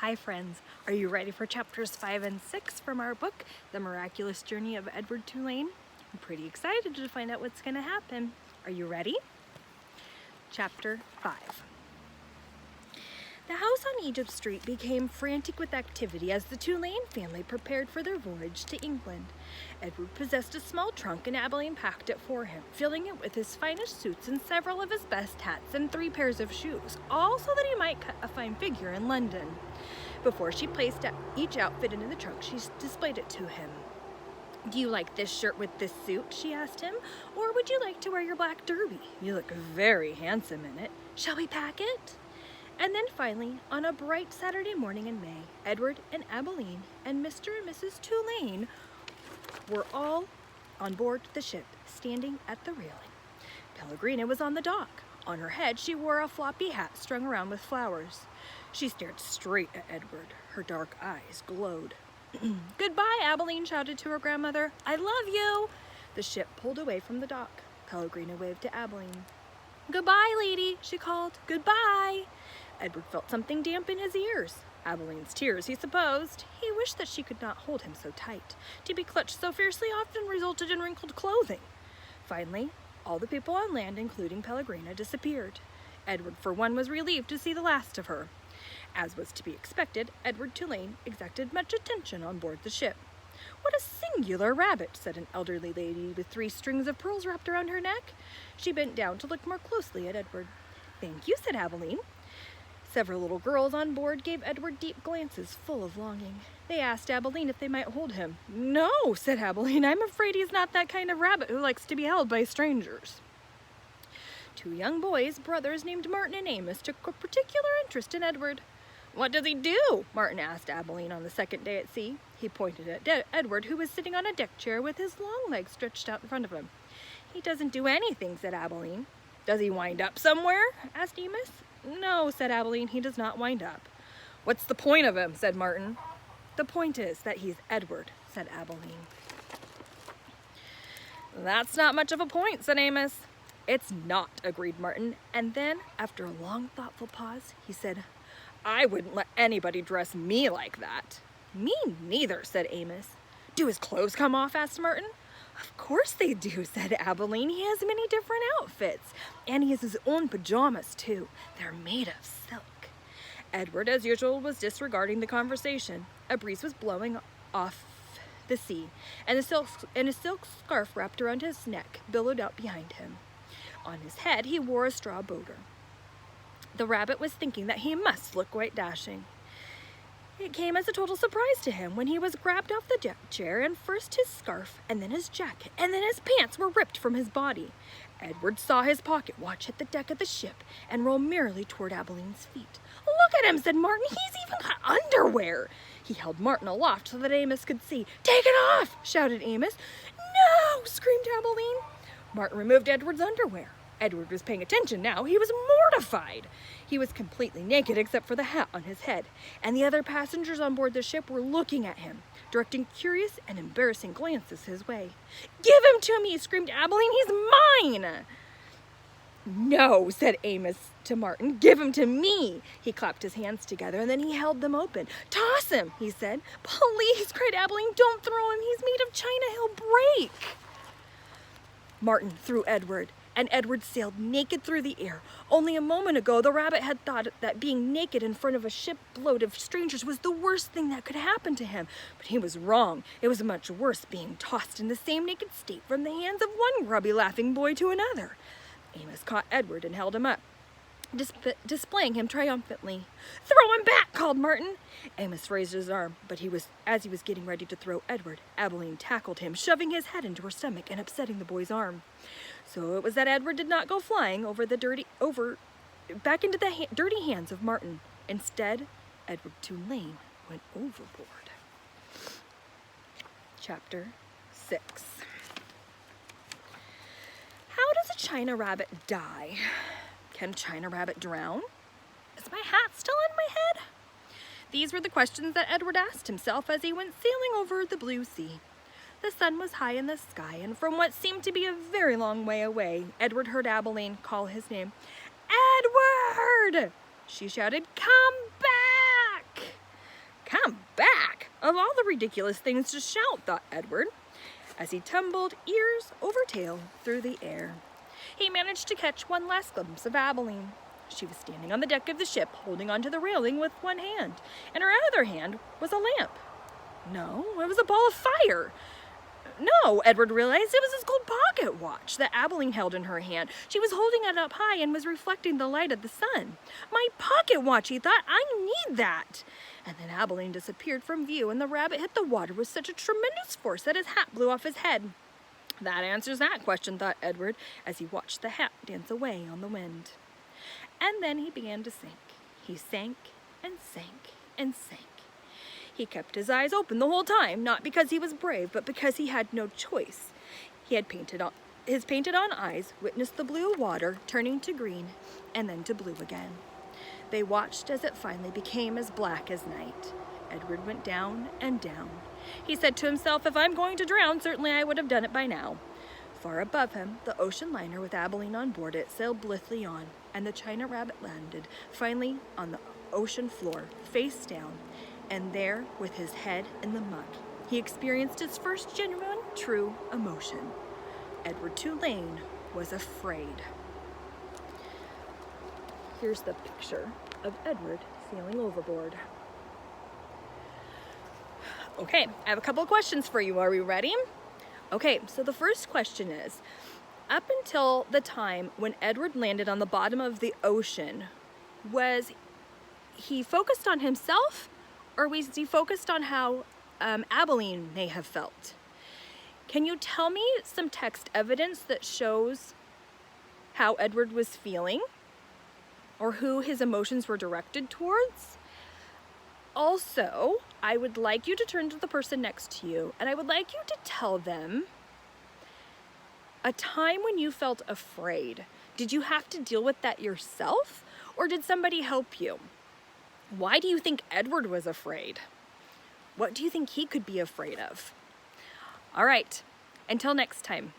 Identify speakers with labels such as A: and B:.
A: Hi friends, are you ready for chapters 5 and 6 from our book, The Miraculous Journey of Edward Tulane? I'm pretty excited to find out what's going to happen. Are you ready? Chapter 5. The house on Egypt Street became frantic with activity as the Tulane family prepared for their voyage to England. Edward possessed a small trunk and Abilene packed it for him, filling it with his finest suits and several of his best hats and 3 pairs of shoes, all so that he might cut a fine figure in London. Before she placed each outfit into the trunk, she displayed it to him. "Do you like this shirt with this suit?" she asked him. "Or would you like to wear your black derby? You look very handsome in it. Shall we pack it?" And then finally, on a bright Saturday morning in May, Edward and Abilene and Mr. and Mrs. Tulane were all on board the ship, standing at the railing. Pellegrina was on the dock. On her head, she wore a floppy hat strung around with flowers. She stared straight at Edward. Her dark eyes glowed. "Goodbye," Abilene shouted to her grandmother. "I love you." The ship pulled away from the dock. Pellegrina waved to Abilene. "Goodbye, lady," she called. "Goodbye." Edward felt something damp in his ears. Abilene's tears, he supposed. He wished that she could not hold him so tight. To be clutched so fiercely often resulted in wrinkled clothing. Finally, all the people on land, including Pellegrina, disappeared. Edward, for one, was relieved to see the last of her. As was to be expected, Edward Tulane exacted much attention on board the ship. "What a singular rabbit," said an elderly lady with 3 strings of pearls wrapped around her neck. She bent down to look more closely at Edward. "Thank you," said Abilene. Several little girls on board gave Edward deep glances full of longing. They asked Abilene if they might hold him. "No," said Abilene. "I'm afraid he's not that kind of rabbit who likes to be held by strangers." 2 young boys, brothers named Martin and Amos, took a particular interest in Edward. "What does he do?" Martin asked Abilene on the second day at sea. He pointed at Edward, who was sitting on a deck chair with his long legs stretched out in front of him. "He doesn't do anything," said Abilene. "Does he wind up somewhere?" asked Amos. "No," said Abilene, "he does not wind up." "What's the point of him?" said Martin. "The point is that he's Edward," said Abilene. "That's not much of a point," said Amos. "It's not," agreed Martin. And then, after a long, thoughtful pause, he said, "I wouldn't let anybody dress me like that." "Me neither," said Amos. "Do his clothes come off?" asked Martin. "Of course they do," said Abilene. "He has many different outfits. And he has his own pajamas, too. They're made of silk." Edward, as usual, was disregarding the conversation. A breeze was blowing off the sea, and a silk scarf wrapped around his neck billowed out behind him. On his head, he wore a straw boater. The rabbit was thinking that he must look quite dashing. It came as a total surprise to him when he was grabbed off the deck chair, and first his scarf, and then his jacket, and then his pants were ripped from his body. Edward saw his pocket watch hit the deck of the ship and roll merrily toward Abilene's feet. "Look at him," said Martin. "He's even got underwear." He held Martin aloft so that Amos could see. "Take it off!" shouted Amos. "No!" screamed Abilene. Martin removed Edward's underwear. Edward was paying attention now. He was mortified. He was completely naked except for the hat on his head, and the other passengers on board the ship were looking at him, directing curious and embarrassing glances his way. "Give him to me!" screamed Abilene. "He's mine!" "No," said Amos to Martin. "Give him to me!" He clapped his hands together, and then he held them open. "Toss him," he said. "Please," cried Abilene. "Don't throw him. He's made of china. He'll break." Martin threw Edward, and Edward sailed naked through the air. Only a moment ago, the rabbit had thought that being naked in front of a shipload of strangers was the worst thing that could happen to him. But he was wrong. It was much worse being tossed in the same naked state from the hands of one grubby laughing boy to another. Amos caught Edward and held him up, displaying him triumphantly. "Throw him back!" called Martin. Amos raised his arm, but as he was getting ready to throw Edward, Abilene tackled him, shoving his head into her stomach and upsetting the boy's arm. So it was that Edward did not go flying back into the dirty hands of Martin. Instead, Edward Tulane went overboard. Chapter 6. How does a china rabbit die? Can a china rabbit drown? Is my hat still on my head? These were the questions that Edward asked himself as he went sailing over the blue sea. The sun was high in the sky, and from what seemed to be a very long way away, Edward heard Abilene call his name. "Edward!" she shouted. "Come back!" Come back! Of all the ridiculous things to shout, thought Edward, as he tumbled ears over tail through the air. He managed to catch one last glimpse of Abilene. She was standing on the deck of the ship, holding onto the railing with one hand. In her other hand was a lamp. No, it was a ball of fire. No, Edward realized it was his gold pocket watch that Abilene held in her hand. She was holding it up high and was reflecting the light of the sun. My pocket watch, he thought. I need that. And then Abilene disappeared from view, and the rabbit hit the water with such a tremendous force that his hat blew off his head. That answers that question, thought Edward, as he watched the hat dance away on the wind. And then he began to sink. He sank and sank and sank. He kept his eyes open the whole time, not because he was brave, but because he had no choice. His painted-on eyes witnessed the blue water turning to green and then to blue again. They watched as it finally became as black as night. Edward went down and down. He said to himself, if I'm going to drown, certainly I would have done it by now. Far above him, the ocean liner with Abilene on board it sailed blithely on, and the China Rabbit landed, finally on the ocean floor, face down. And there, with his head in the muck, he experienced his first genuine, true emotion. Edward Tulane was afraid. Here's the picture of Edward sailing overboard. Okay, I have a couple of questions for you. Are we ready? Okay, so the first question is, up until the time when Edward landed on the bottom of the ocean, was he focused on himself, or was he focused on how Abilene may have felt? Can you tell me some text evidence that shows how Edward was feeling, or who his emotions were directed towards? Also, I would like you to turn to the person next to you, and I would like you to tell them a time when you felt afraid. Did you have to deal with that yourself, or did somebody help you? Why do you think Edward was afraid? What do you think he could be afraid of? All right, until next time.